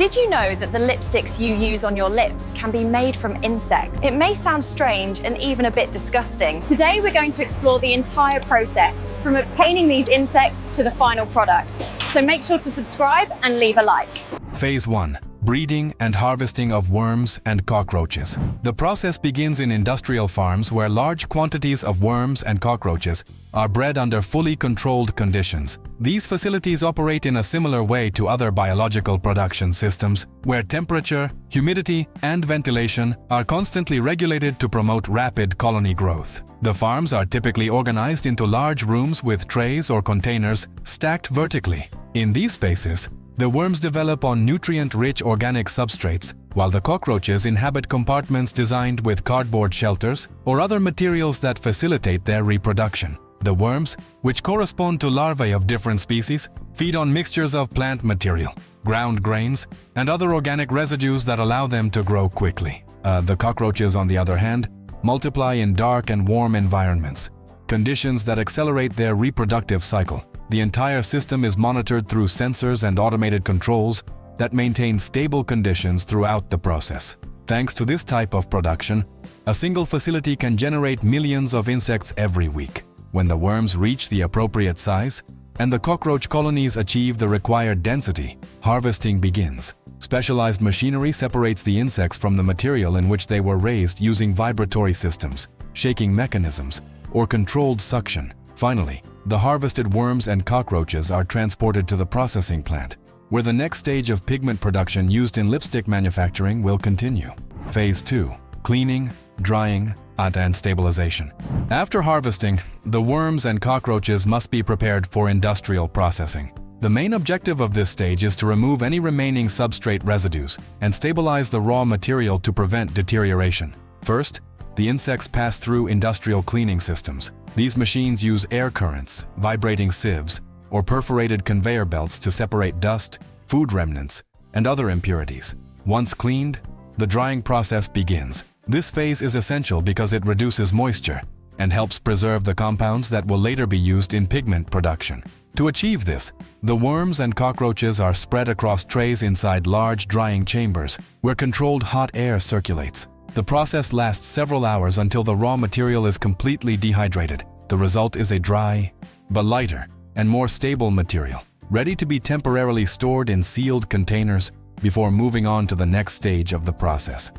Did you know that the lipsticks you use on your lips can be made from insects? It may sound strange and even a bit disgusting. Today we're going to explore the entire process, from obtaining these insects to the final product. So make sure to subscribe and leave a like. Phase 1. Breeding and harvesting of worms and cockroaches. The process begins in industrial farms where large quantities of worms and cockroaches are bred under fully controlled conditions. These facilities operate in a similar way to other biological production systems, where temperature, humidity, and ventilation are constantly regulated to promote rapid colony growth. The farms are typically organized into large rooms with trays or containers stacked vertically. In these spaces, the worms develop on nutrient-rich organic substrates, while the cockroaches inhabit compartments designed with cardboard shelters or other materials that facilitate their reproduction. The worms, which correspond to larvae of different species, feed on mixtures of plant material, ground grains, and other organic residues that allow them to grow quickly. The cockroaches, on the other hand, multiply in dark and warm environments, conditions that accelerate their reproductive cycle. The entire system is monitored through sensors and automated controls that maintain stable conditions throughout the process. Thanks to this type of production, a single facility can generate millions of insects every week. When the worms reach the appropriate size and the cockroach colonies achieve the required density, harvesting begins. Specialized machinery separates the insects from the material in which they were raised using vibratory systems, shaking mechanisms, or controlled suction. Finally, the harvested worms and cockroaches are transported to the processing plant, where the next stage of pigment production used in lipstick manufacturing will continue. Phase 2. Cleaning, drying, and stabilization. After harvesting, the worms and cockroaches must be prepared for industrial processing. The main objective of this stage is to remove any remaining substrate residues and stabilize the raw material to prevent deterioration. First, the insects pass through industrial cleaning systems. These machines use air currents, vibrating sieves, or perforated conveyor belts to separate dust, food remnants, and other impurities. Once cleaned, the drying process begins. This phase is essential because it reduces moisture and helps preserve the compounds that will later be used in pigment production. To achieve this, the worms and cockroaches are spread across trays inside large drying chambers where controlled hot air circulates. The process lasts several hours until the raw material is completely dehydrated. The result is a dry, but lighter and more stable material, ready to be temporarily stored in sealed containers before moving on to the next stage of the process.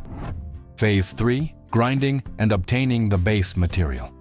Phase 3. Grinding and obtaining the base material.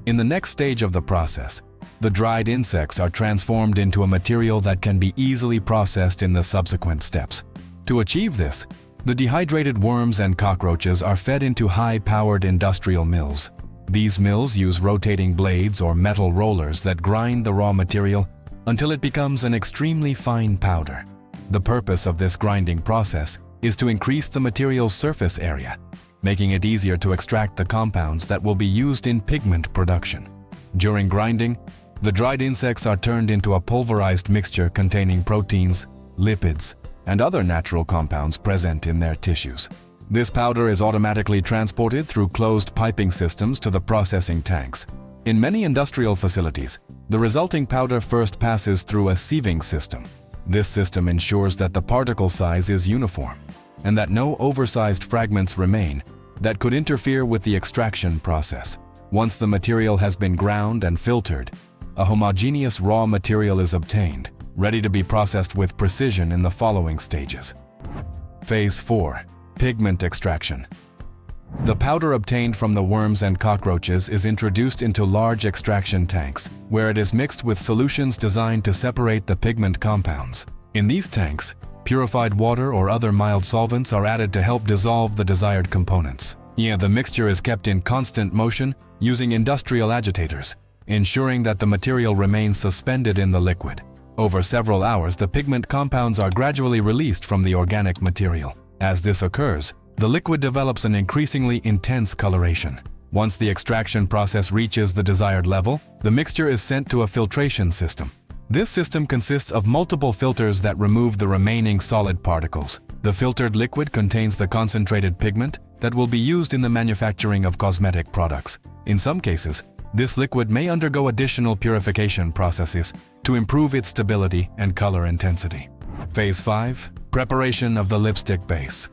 In the next stage of the process, the dried insects are transformed into a material that can be easily processed in the subsequent steps. To achieve this, the dehydrated worms and cockroaches are fed into high-powered industrial mills. These mills use rotating blades or metal rollers that grind the raw material until it becomes an extremely fine powder. The purpose of this grinding process is to increase the material's surface area, making it easier to extract the compounds that will be used in pigment production. During grinding, the dried insects are turned into a pulverized mixture containing proteins, lipids, and other natural compounds present in their tissues. This powder is automatically transported through closed piping systems to the processing tanks. In many industrial facilities, the resulting powder first passes through a sieving system. This system ensures that the particle size is uniform and that no oversized fragments remain that could interfere with the extraction process. Once the material has been ground and filtered, a homogeneous raw material is obtained, ready to be processed with precision in the following stages. Phase 4. Pigment extraction. The powder obtained from the worms and cockroaches is introduced into large extraction tanks, where it is mixed with solutions designed to separate the pigment compounds. In these tanks, purified water or other mild solvents are added to help dissolve the desired components. The mixture is kept in constant motion using industrial agitators, ensuring that the material remains suspended in the liquid. Over several hours, the pigment compounds are gradually released from the organic material. As this occurs, the liquid develops an increasingly intense coloration. Once the extraction process reaches the desired level, the mixture is sent to a filtration system. This system consists of multiple filters that remove the remaining solid particles. The filtered liquid contains the concentrated pigment that will be used in the manufacturing of cosmetic products. In some cases, this liquid may undergo additional purification processes to improve its stability and color intensity. Phase 5. Preparation of the lipstick base.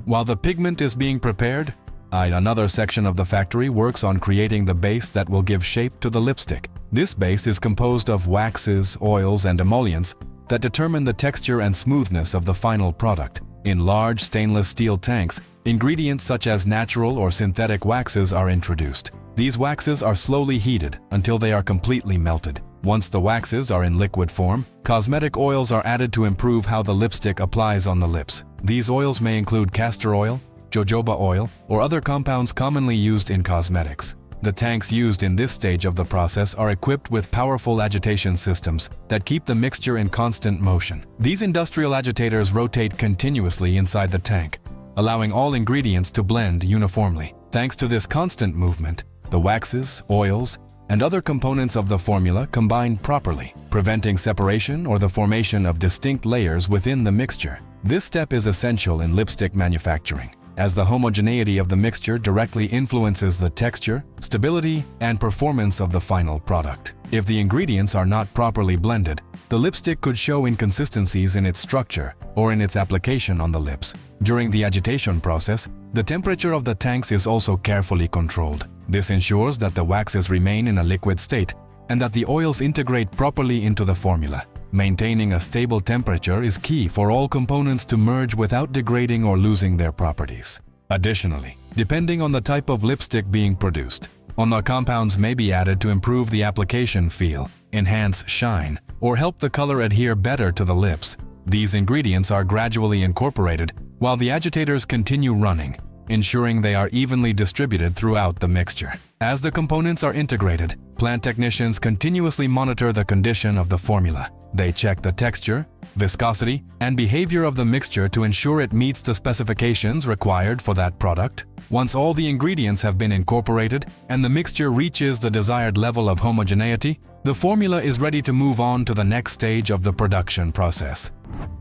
While the pigment is being prepared, another section of the factory works on creating the base that will give shape to the lipstick. This base is composed of waxes, oils, and emollients that determine the texture and smoothness of the final product. In large stainless steel tanks, ingredients such as natural or synthetic waxes are introduced. These waxes are slowly heated until they are completely melted. Once the waxes are in liquid form, cosmetic oils are added to improve how the lipstick applies on the lips. These oils may include castor oil, jojoba oil, or other compounds commonly used in cosmetics. The tanks used in this stage of the process are equipped with powerful agitation systems that keep the mixture in constant motion. These industrial agitators rotate continuously inside the tank, allowing all ingredients to blend uniformly. Thanks to this constant movement, the waxes, oils, and other components of the formula combine properly, preventing separation or the formation of distinct layers within the mixture. This step is essential in lipstick manufacturing, as the homogeneity of the mixture directly influences the texture, stability, and performance of the final product. If the ingredients are not properly blended, the lipstick could show inconsistencies in its structure or in its application on the lips. During the agitation process, the temperature of the tanks is also carefully controlled. This ensures that the waxes remain in a liquid state and that the oils integrate properly into the formula. Maintaining a stable temperature is key for all components to merge without degrading or losing their properties. Additionally, depending on the type of lipstick being produced, other compounds may be added to improve the application feel, enhance shine, or help the color adhere better to the lips. These ingredients are gradually incorporated while the agitators continue running, ensuring they are evenly distributed throughout the mixture. As the components are integrated, plant technicians continuously monitor the condition of the formula. They check the texture, viscosity, and behavior of the mixture to ensure it meets the specifications required for that product. Once all the ingredients have been incorporated and the mixture reaches the desired level of homogeneity, the formula is ready to move on to the next stage of the production process.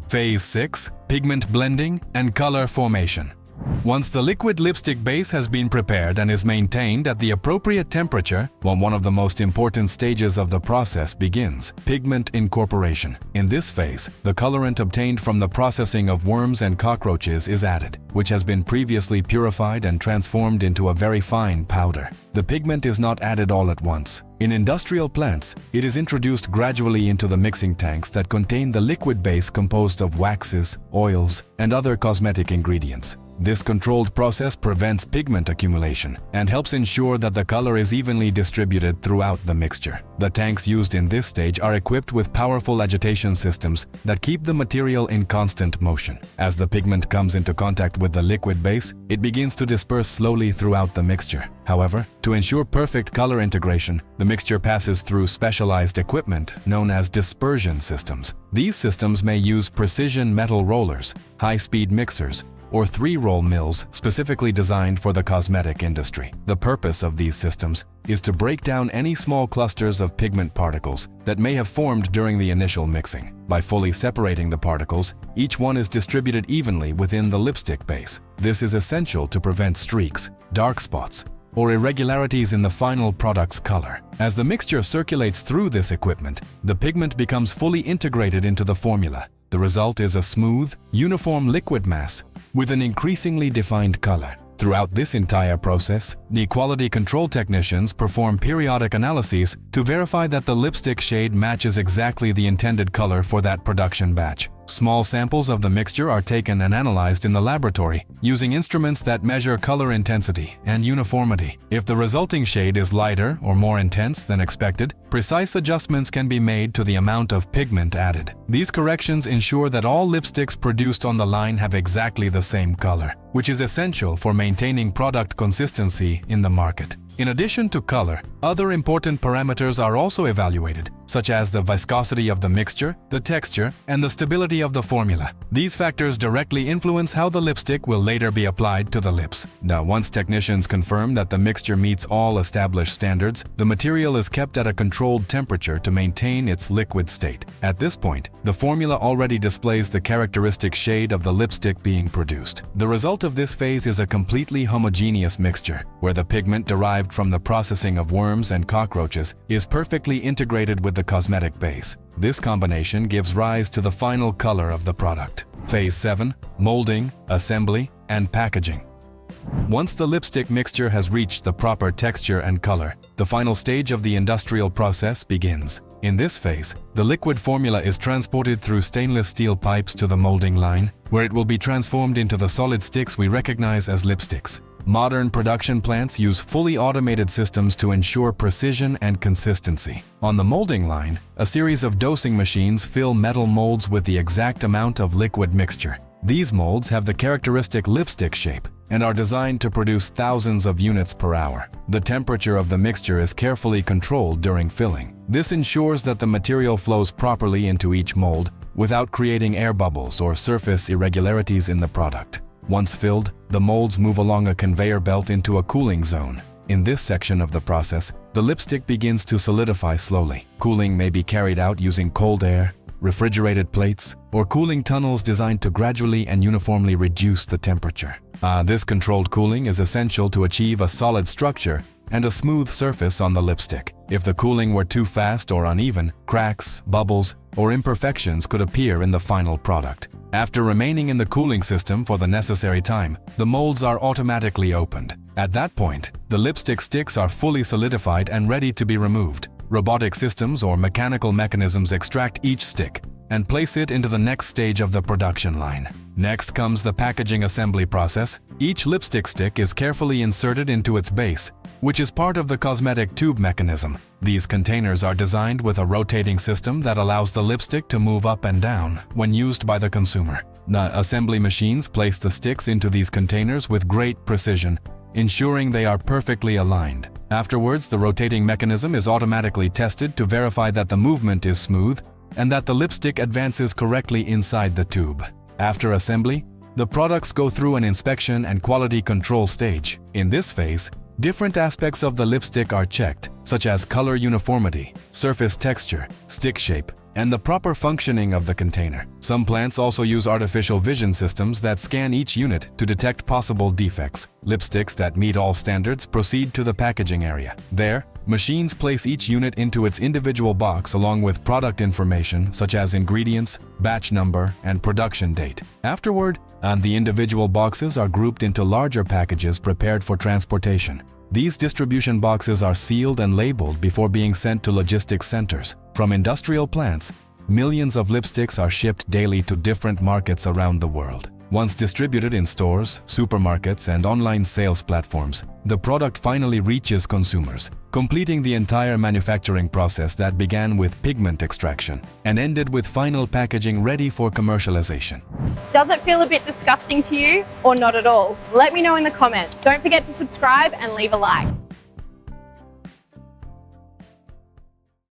Phase 6. Pigment blending and color formation. Once the liquid lipstick base has been prepared and is maintained at the appropriate temperature, one of the most important stages of the process begins: pigment incorporation. In this phase, the colorant obtained from the processing of worms and cockroaches is added, which has been previously purified and transformed into a very fine powder. The pigment is not added all at once. In industrial plants, it is introduced gradually into the mixing tanks that contain the liquid base composed of waxes, oils, and other cosmetic ingredients. This controlled process prevents pigment accumulation and helps ensure that the color is evenly distributed throughout the mixture. The tanks used in this stage are equipped with powerful agitation systems that keep the material in constant motion. As the pigment comes into contact with the liquid base, it begins to disperse slowly throughout the mixture. However, to ensure perfect color integration, the mixture passes through specialized equipment known as dispersion systems. These systems may use precision metal rollers, high-speed mixers, or 3-roll mills specifically designed for the cosmetic industry. The purpose of these systems is to break down any small clusters of pigment particles that may have formed during the initial mixing. By fully separating the particles, each one is distributed evenly within the lipstick base. This is essential to prevent streaks, dark spots, or irregularities in the final product's color. As the mixture circulates through this equipment, the pigment becomes fully integrated into the formula. The result is a smooth, uniform liquid mass with an increasingly defined color. Throughout this entire process, the quality control technicians perform periodic analyses to verify that the lipstick shade matches exactly the intended color for that production batch. Small samples of the mixture are taken and analyzed in the laboratory using instruments that measure color intensity and uniformity. If the resulting shade is lighter or more intense than expected, precise adjustments can be made to the amount of pigment added. These corrections ensure that all lipsticks produced on the line have exactly the same color, which is essential for maintaining product consistency in the market. In addition to color, other important parameters are also evaluated, such as the viscosity of the mixture, the texture, and the stability of the formula. These factors directly influence how the lipstick will later be applied to the lips. Now, once technicians confirm that the mixture meets all established standards, the material is kept at a controlled temperature to maintain its liquid state. At this point, the formula already displays the characteristic shade of the lipstick being produced. The result of this phase is a completely homogeneous mixture, where the pigment derived derived from the processing of worms and cockroaches is perfectly integrated with the cosmetic base. This combination gives rise to the final color of the product. Phase 7. Molding, assembly, and packaging. Once the lipstick mixture has reached the proper texture and color, the final stage of the industrial process begins. In this phase, the liquid formula is transported through stainless steel pipes to the molding line, where it will be transformed into the solid sticks we recognize as lipsticks. Modern production plants use fully automated systems to ensure precision and consistency. On the molding line, a series of dosing machines fill metal molds with the exact amount of liquid mixture. These molds have the characteristic lipstick shape and are designed to produce thousands of units per hour. The temperature of the mixture is carefully controlled during filling. This ensures that the material flows properly into each mold without creating air bubbles or surface irregularities in the product. Once filled, the molds move along a conveyor belt into a cooling zone. In this section of the process, the lipstick begins to solidify slowly. Cooling may be carried out using cold air, refrigerated plates, or cooling tunnels designed to gradually and uniformly reduce the temperature. This controlled cooling is essential to achieve a solid structure and a smooth surface on the lipstick. If the cooling were too fast or uneven, cracks, bubbles, or imperfections could appear in the final product. After remaining in the cooling system for the necessary time, the molds are automatically opened. At that point, the lipstick sticks are fully solidified and ready to be removed. Robotic systems or mechanical mechanisms extract each stick and place it into the next stage of the production line. Next comes the packaging assembly process. Each lipstick stick is carefully inserted into its base, which is part of the cosmetic tube mechanism. These containers are designed with a rotating system that allows the lipstick to move up and down when used by the consumer. The assembly machines place the sticks into these containers with great precision, ensuring they are perfectly aligned. Afterwards, the rotating mechanism is automatically tested to verify that the movement is smooth and that the lipstick advances correctly inside the tube. After assembly, the products go through an inspection and quality control stage. In this phase, different aspects of the lipstick are checked, such as color uniformity, surface texture, stick shape, and the proper functioning of the container. Some plants also use artificial vision systems that scan each unit to detect possible defects. Lipsticks that meet all standards proceed to the packaging area. There, machines place each unit into its individual box along with product information such as ingredients, batch number, and production date. Afterward, the individual boxes are grouped into larger packages prepared for transportation. These distribution boxes are sealed and labeled before being sent to logistics centers. From industrial plants, millions of lipsticks are shipped daily to different markets around the world. Once distributed in stores, supermarkets, and online sales platforms, the product finally reaches consumers, completing the entire manufacturing process that began with pigment extraction and ended with final packaging ready for commercialization. Does it feel a bit disgusting to you or not at all? Let me know in the comments. Don't forget to subscribe and leave a like.